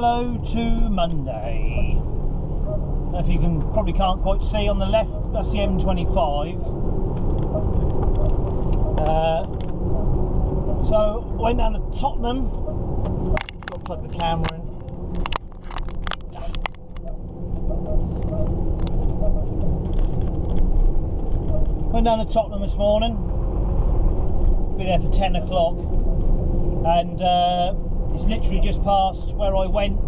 hello to Monday. If you probably can't quite see on the left, that's the M25. So I went down to Tottenham. Got to plug the camera in. Went down to Tottenham this morning. Be there for 10 o'clock, and it's literally just past where I went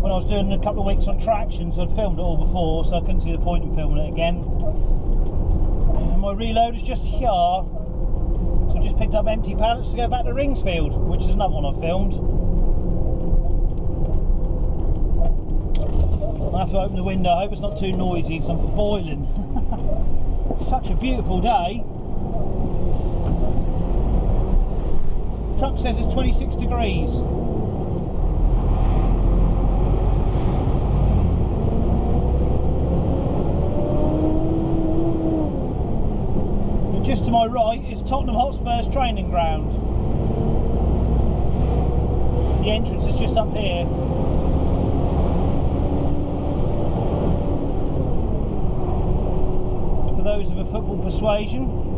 when I was doing a couple of weeks on traction, so I'd filmed it all before, so I couldn't see the point in filming it again. And my reload is just here, so I've just picked up empty pallets to go back to Ringsfield, which is another one I filmed. I have to open the window. I hope it's not too noisy because I'm boiling. Such a beautiful day. Truck says it's 26 degrees. And just to my right is Tottenham Hotspur's training ground. The entrance is just up here. For those of a football persuasion.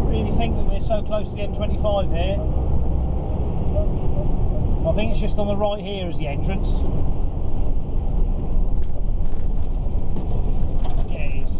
Really think that we're so close to the M25 here. I think it's just on the right here as the entrance. Yeah, it is.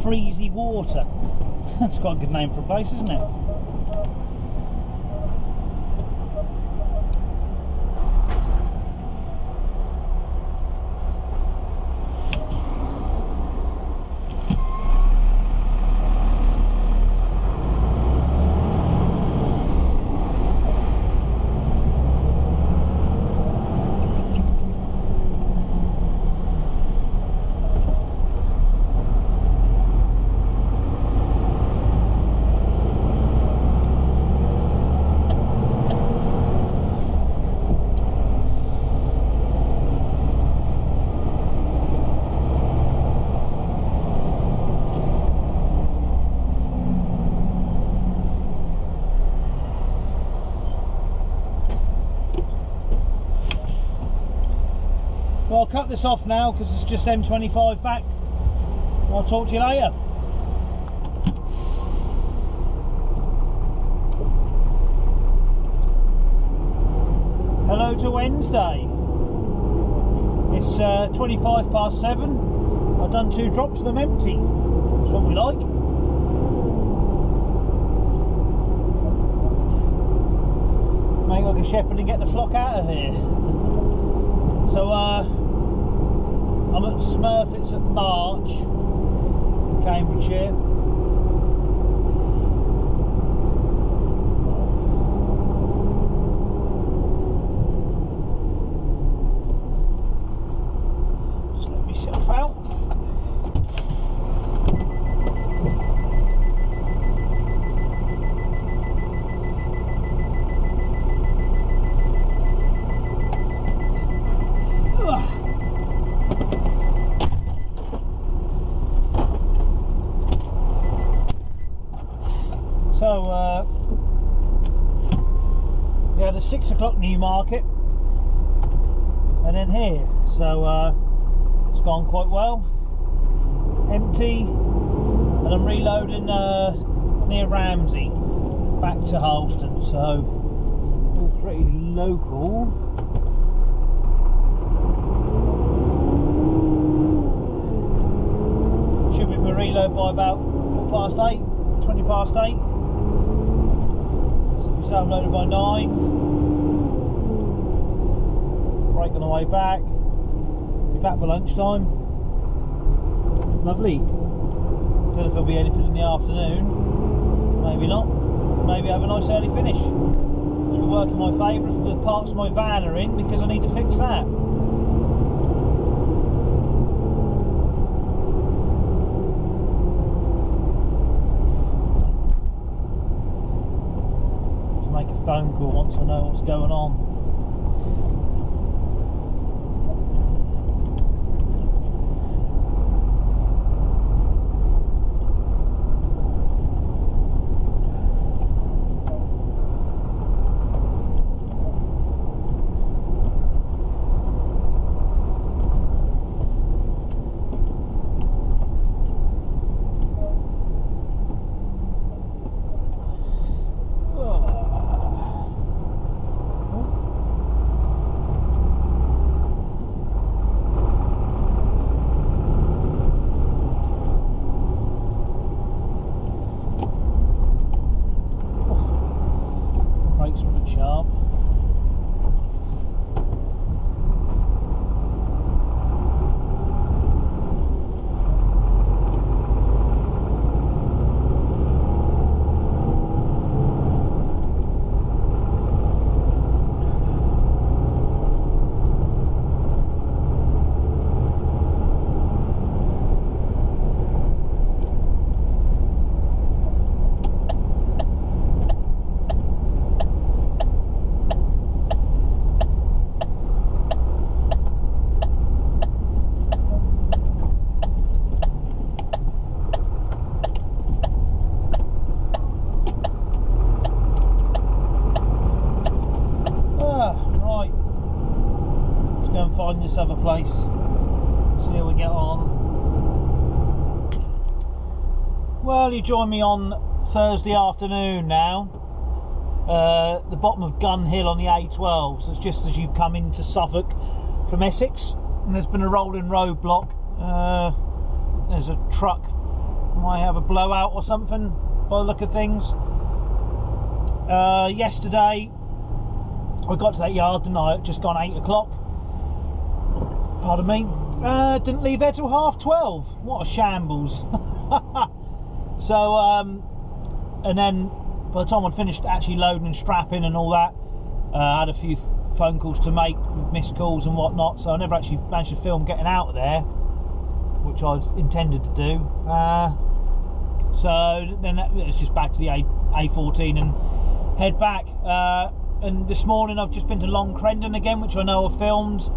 Freezy Water. That's quite a good name for a place, isn't it? Well, I'll cut this off now because it's just M25 back. I'll talk to you later. Hello to Wednesday. It's 25 past 7. I've done 2 drops of them empty. That's what we like. Make like a shepherd and get the flock out of here. So I'm at Smurfit's at March, in Cambridgeshire. Just let myself out. So we had a 6 o'clock Newmarket and then here, so it's gone quite well, empty, and I'm reloading near Ramsey back to Harleston, so all pretty local. Should be my reload by about 20 past 8. So if we say I'm loaded by 9, break on the way back, be back by lunchtime. Lovely. Don't know if there'll be anything in the afternoon, maybe not, maybe have a nice early finish, which will work in my favour if the parts of my van are in, because I need to fix that. Make a phone call once I know what's going on. Find this other place, see how we get on. Well, you join me on Thursday afternoon now, the bottom of Gun Hill on the A12, so it's just as you come into Suffolk from Essex, and there's been a rolling roadblock. There's a truck, might have a blowout or something by the look of things. Yesterday I got to that yard, didn't I? Just gone 8 o'clock. Pardon me. Didn't leave there till 12:30. What a shambles. So, and then by the time I'd finished actually loading and strapping and all that, I had a few phone calls to make, missed calls and whatnot, so I never actually managed to film getting out of there, which I intended to do. So then it's just back to the A14 and head back. And this morning I've just been to Long Crendon again, which I know I've filmed.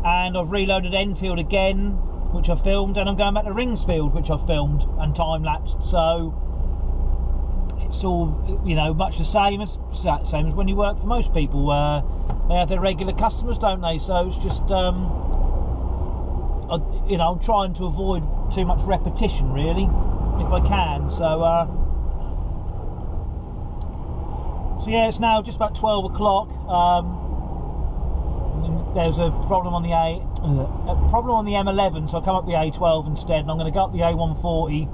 And I've reloaded Enfield again, which I filmed, and I'm going back to Ringsfield, which I filmed and time-lapsed. So it's all, you know, much the same as when you work for most people. They have their regular customers, don't they? So it's just, you know, I'm trying to avoid too much repetition, really, if I can. So yeah, it's now just about 12 o'clock. There's a problem on the M11, so I come up the A12 instead, and I'm going to go up the A140,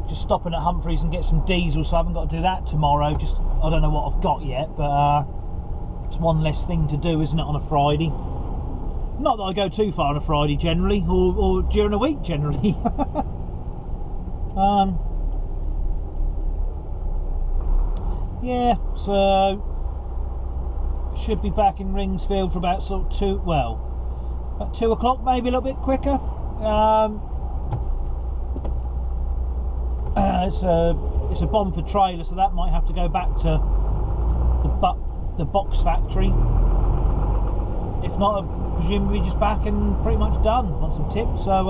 just stopping at Humphreys and get some diesel, so I haven't got to do that tomorrow. Just, I don't know what I've got yet, but it's one less thing to do, isn't it, on a Friday? Not that I go too far on a Friday generally, or during the week generally. Yeah, so should be back in Ringsfield for about sort of about 2 o'clock, maybe a little bit quicker. It's a Bomford trailer, so that might have to go back to the box factory. If not, presumably just back and pretty much done on some tips. So,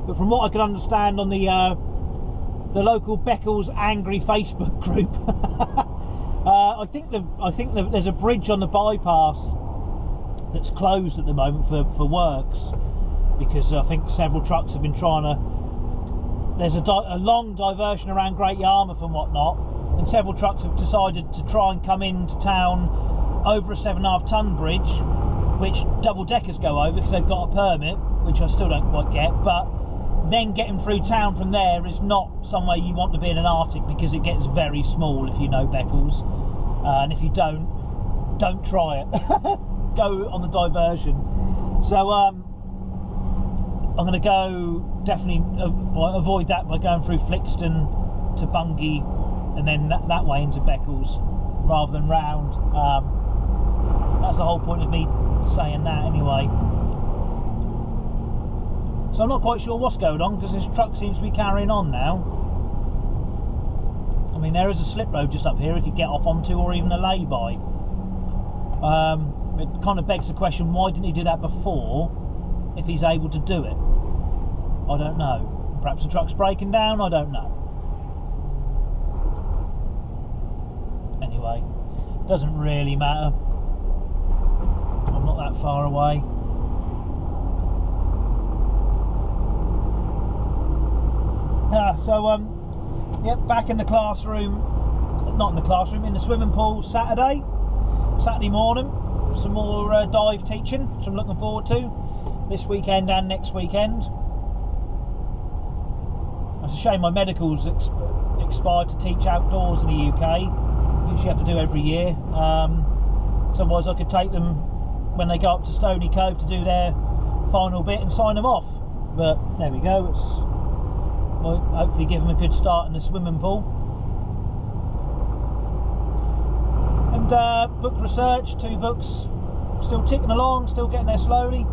but from what I can understand on the local Beccles Angry Facebook group, I think there's a bridge on the bypass that's closed at the moment for works, because I think several trucks have been trying to. There's a long diversion around Great Yarmouth and whatnot, and several trucks have decided to try and come into town over a 7.5 ton bridge, which double deckers go over because they've got a permit, which I still don't quite get. But then getting through town from there is not somewhere you want to be in an Arctic, because it gets very small if you know Beccles, and if you don't try it. Go on the diversion. So I'm going to go definitely avoid that by going through Flixton to Bungay and then that way into Beccles rather than round. That's the whole point of me saying that anyway. So I'm not quite sure what's going on, because this truck seems to be carrying on now. I mean, there is a slip road just up here he could get off onto, or even a lay-by. It kind of begs the question, why didn't he do that before if he's able to do it? I don't know. Perhaps the truck's breaking down, I don't know. Anyway, doesn't really matter. I'm not that far away. Yep, back in the classroom, not in the classroom, in the swimming pool Saturday morning, some more dive teaching, which I'm looking forward to this weekend and next weekend. It's a shame my medical's expired to teach outdoors in the UK, which you have to do every year. So otherwise I could take them when they go up to Stony Cove to do their final bit and sign them off. But there we go, we'll hopefully give them a good start in the swimming pool. And book research, 2 books, still ticking along, still getting there slowly.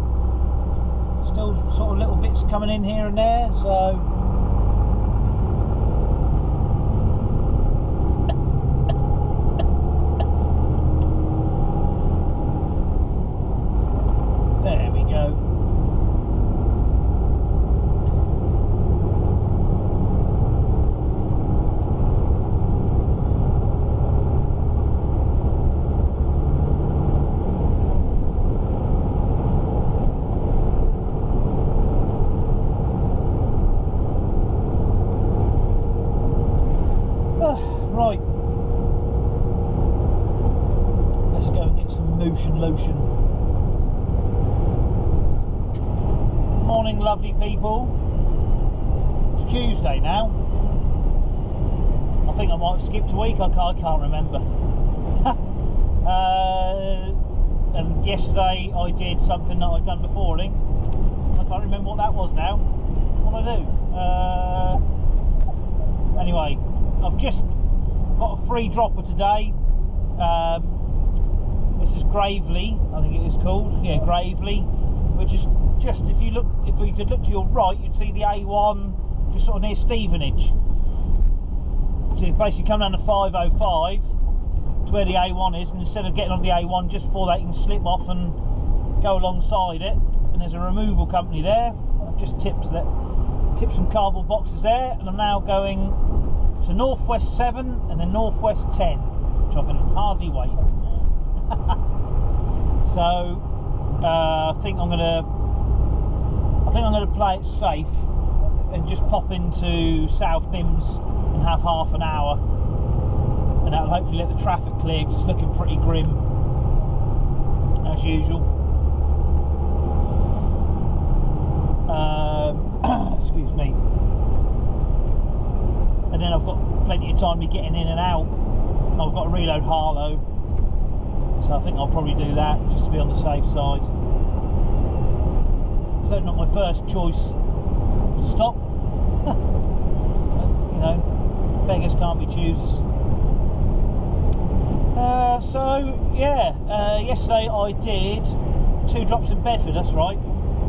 Still sort of little bits coming in here and there, so. There we go. Right, let's go and get some motion lotion. Morning, lovely people. It's Tuesday now. I think I might have skipped a week, I can't remember. And yesterday I did something that I'd done before, I think. I can't remember what that was now. What did I do? Anyway, I've just got a free dropper today. This is Gravely, I think it is called. Yeah, Gravely. Which is just, if you could look to your right, you'd see the A1 just sort of near Stevenage. So you basically come down to 505 to where the A1 is, and instead of getting on the A1 just before that, you can slip off and go alongside it. And there's a removal company there. I've just tipped some cardboard boxes there, and I'm now going to Northwest 7 and then Northwest 10, which I can hardly wait. So I think I'm gonna play it safe and just pop into South Mims and have half an hour, and that'll hopefully let the traffic clear, because it's looking pretty grim as usual. Excuse me. And then I've got plenty of time to be getting in and out. I've got to reload Harlow, so I think I'll probably do that just to be on the safe side. So not my first choice to stop. But, you know, beggars can't be choosers. So yeah, yesterday I did 2 drops in Bedford, that's right.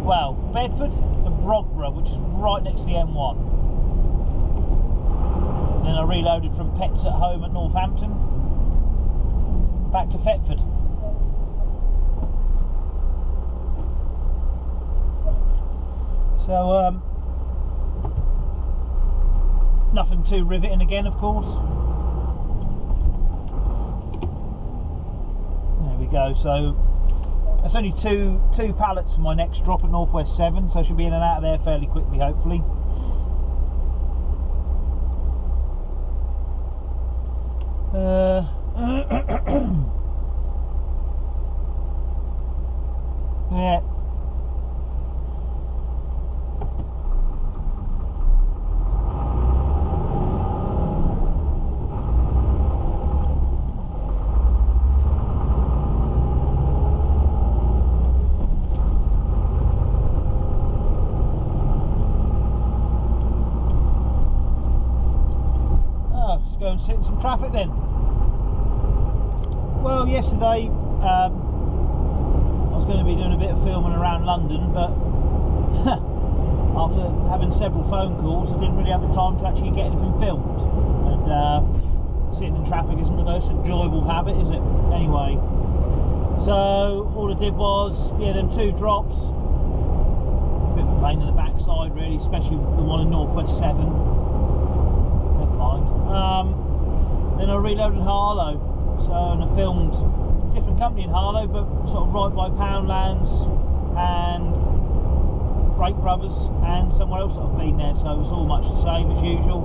Well, Bedford and Brogborough, which is right next to the M1. Then I reloaded from Pets at Home at Northampton back to Thetford. So nothing too riveting again, of course. There we go. So that's only two pallets for my next drop at Northwest 7, so I should be in and out of there fairly quickly, hopefully. Yeah. Let's go and sit in some traffic then. Well, yesterday I was going to be doing a bit of filming around London, but after having several phone calls, I didn't really have the time to actually get anything filmed. And sitting in traffic isn't the most enjoyable habit, is it? Anyway, so all I did was, yeah, them 2 drops. A bit of a pain in the backside, really, especially the one in Northwest 7. Never mind. Then I reloaded Harlow. So, and I filmed a different company in Harlow, but sort of right by Poundlands and Brake Brothers and somewhere else that I've been there, so it was all much the same as usual.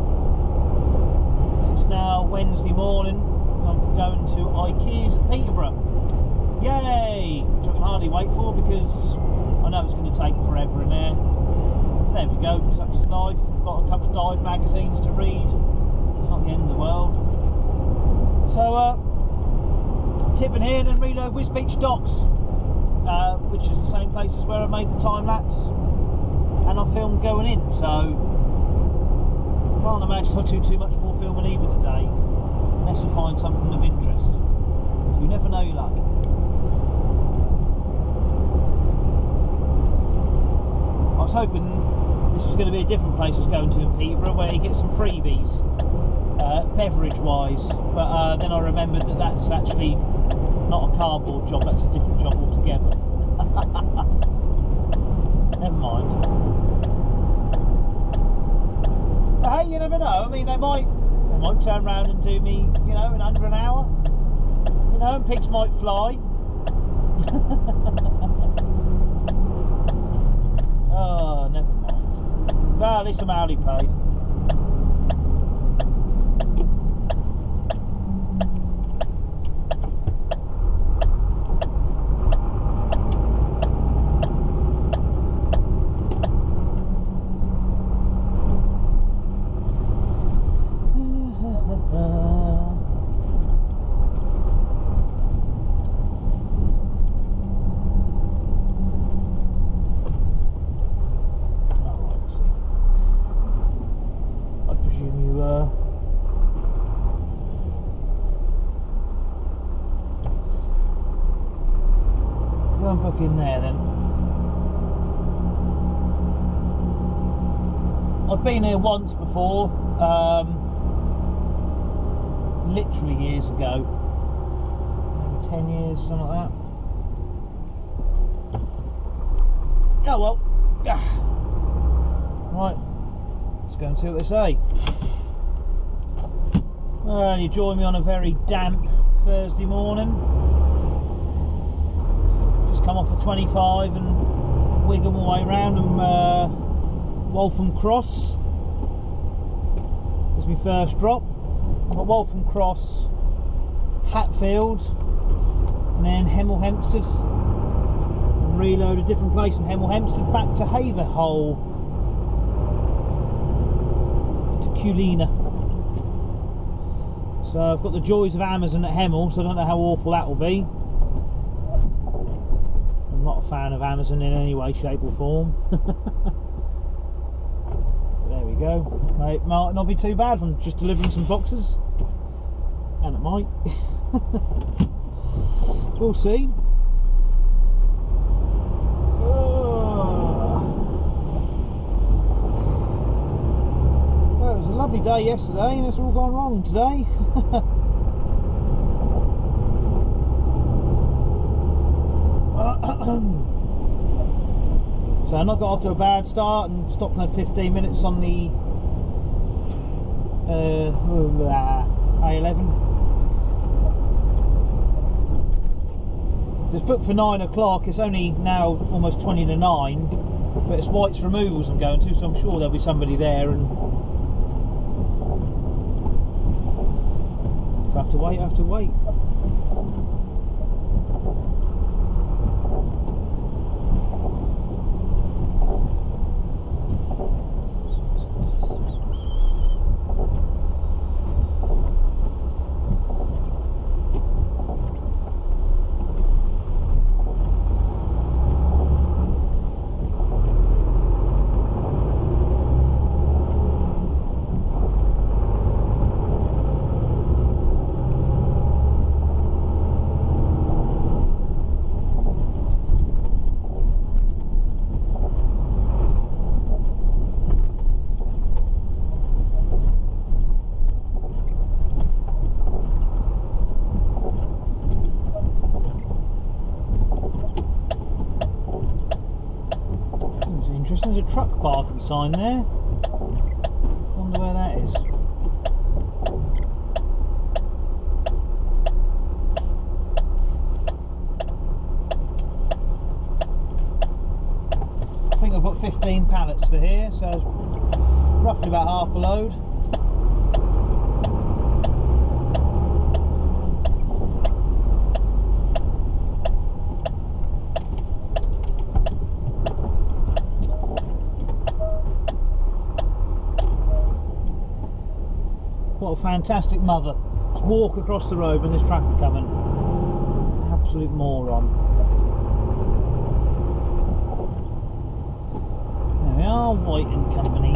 So it's now Wednesday morning, I'm going to IKEA's at Peterborough. Yay! Which I can hardly wait for because I know it's going to take forever in there. There we go, such is life. I've got a couple of dive magazines to read. It's not the end of the world. So, tip in here and then reload Wisbeach Docks, which is the same place as where I made the time lapse and I filmed going in, so can't imagine I'll do too much more filming either today unless I find something of interest. You never know your luck. I was hoping this was going to be a different place I was going to in Peterborough where you get some freebies beverage wise, but then I remembered that that's actually not a cardboard job, that's a different job altogether. Never mind. But hey, you never know. I mean, they might turn around and do me, you know, in under an hour. You know, and pigs might fly. Oh, never mind. Well, at least I'm hourly paid. In there then. I've been here once before, literally years ago, maybe 10 years, something like that. Oh well, right, let's go and see what they say. Well, you join me on a very damp Thursday morning. Come off a 25 and wiggle my way around and Waltham Cross is my first drop. I've got Waltham Cross, Hatfield and then Hemel Hempstead, and reload a different place in Hemel Hempstead back to Haverhole to Culina. So I've got the joys of Amazon at Hemel, so I don't know how awful that will be. Not a fan of Amazon in any way, shape or form. There we go. It might not be too bad from just delivering some boxes, and it might. We'll see. Well, it was a lovely day yesterday and it's all gone wrong today. So I not got off to a bad start and stopped at 15 minutes on the A11. It's booked for 9 o'clock. It's only now almost 20 to 9, but it's White's Removals I'm going to, so I'm sure there'll be somebody there, and if I have to wait, I have to wait. There's a truck parking sign there. Wonder where that is. I think I've got 15 pallets for here, so it's roughly about half a load. What a fantastic mother. Just walk across the road when there's traffic coming. Absolute moron. There we are, White and Company.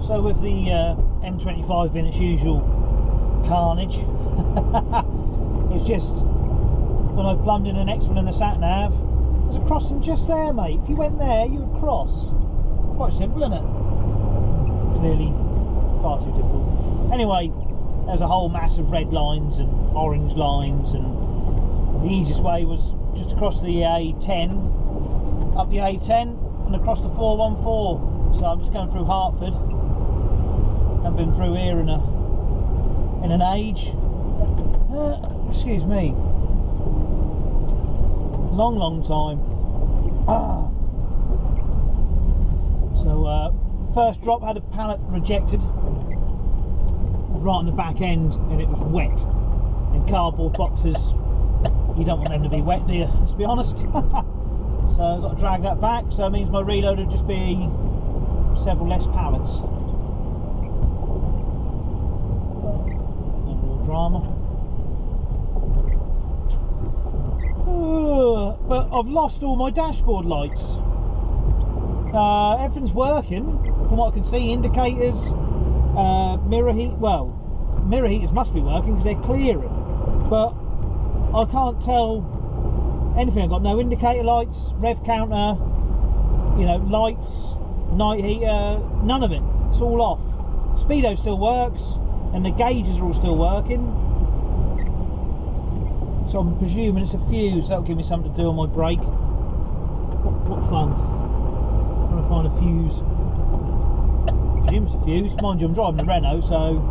So with the M25 being its usual carnage, it's just, when I plumbed in the next one in the sat-nav, there's a crossing just there, mate. If you went there, you would cross. Quite simple, isn't it? Clearly far too difficult. Anyway, there's a whole mass of red lines and orange lines, and the easiest way was just across the A10, up the A10 and across the 414. So I'm just going through Hertford. I've been through here in an age. Excuse me. Long time. So first drop had a pallet rejected right on the back end, and it was wet. And cardboard boxes, you don't want them to be wet, do you? Let's be honest. So I've got to drag that back. So it means my reload would just be several less pallets. Drama. But I've lost all my dashboard lights. Everything's working from what I can see. Indicators, mirror heat. Well, mirror heaters must be working because they're clearing, but I can't tell anything. I've got no indicator lights, rev counter, lights, night heater, none of it. It's all off. Speedo still works, and the gauges are all still working, so I'm presuming it's a fuse. That'll give me something to do on my brake. What fun, trying to find a fuse. I presume it's a fuse. Mind you, I'm driving a Renault, so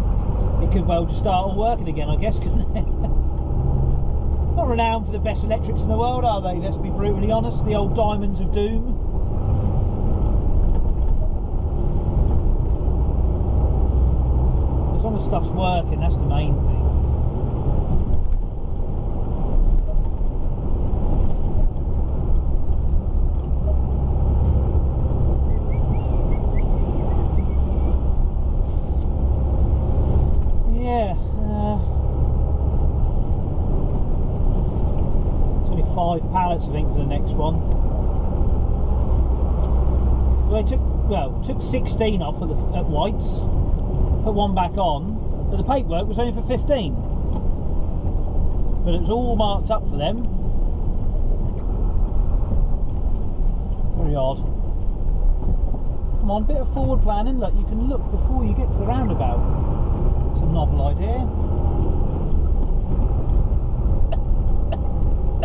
it could well just start all working again, I guess, couldn't it? Not renowned for the best electrics in the world, are they? Let's be brutally honest. The old diamonds of doom. As long as stuff's working, that's the main thing. 5 pallets, I think, for the next one. Well, took 16 off at White's, put one back on, but the paperwork was only for 15. But it was all marked up for them. Very odd. Come on, bit of forward planning. Look, you can look before you get to the roundabout. It's a novel idea.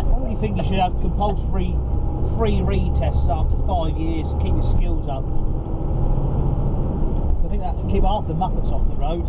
I really think you should have compulsory free retests after 5 years to keep your skills up. I think that would keep half the muppets off the road.